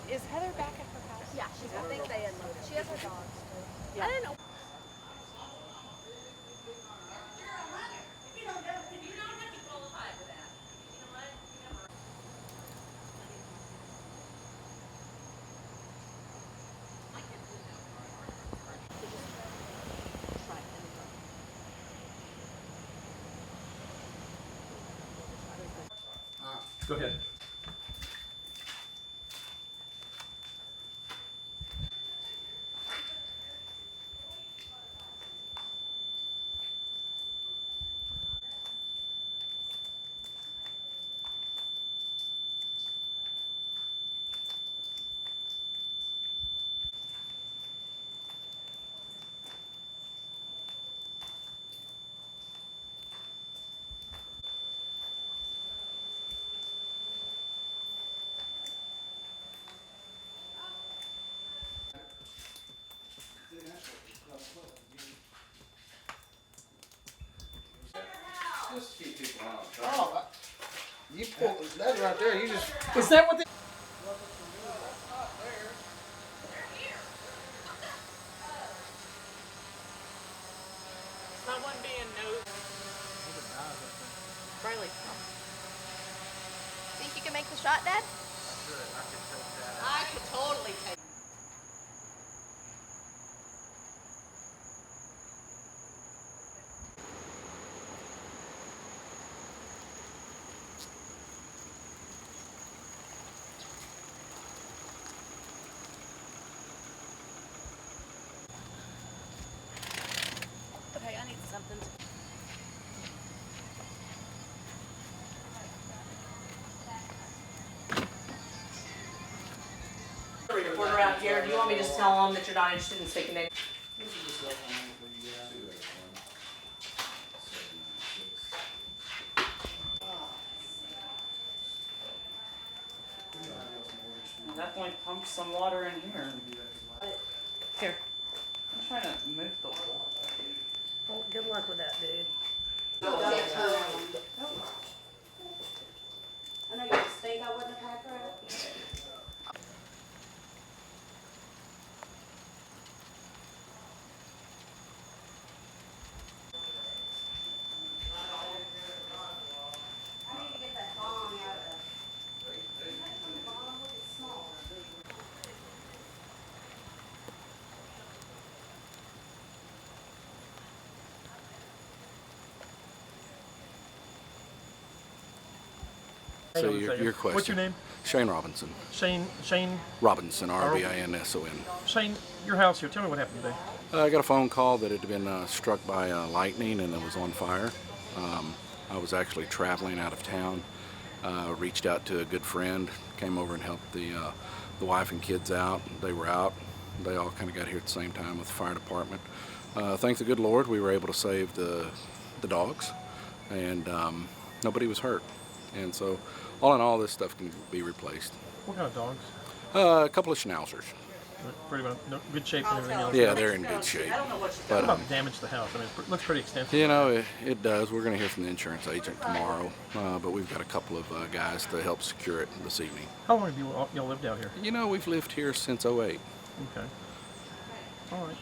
Is Heather back at her house? Yeah, I think they unloaded. She has her dogs too. Yeah. I didn't know. Go ahead. Just to keep people out. Oh, you pulled that right there. You just. Is that what they? Someone being nosy. Riley, come. Think you can make the shot, Dad? I could totally take. Okay, I need something. Reporter out here. Do you want me to just tell them that you're not interested in speaking to? Definitely pump some water in here. Here. I'm trying to move the wall. Well, good luck with that, dude. I know you just think I wouldn't have packed her up. I need to get that bomb out of the bottom. Look, it's small. So your question. What's your name? Shane Robinson. Shane Robinson, R-B-I-N-S-O-N. Shane, your house here. Tell me what happened today. I got a phone call that it had been struck by lightning and it was on fire. I was actually traveling out of town. Reached out to a good friend, came over and helped the wife and kids out. They were out. They all kind of got here at the same time with the fire department. Thank the good Lord, we were able to save the dogs, and nobody was hurt. And so, all in all, this stuff can be replaced. What kind of dogs? A couple of schnauzers. Pretty well, no, good shape and everything else. Yeah, they're in good shape. What But about damage to the house? I mean, it looks pretty extensive. you know, it does. We're going to hear from the insurance agent tomorrow, but we've got a couple of guys to help secure it this evening. How long have y'all lived out here? You know, we've lived here since '08. Okay. All right.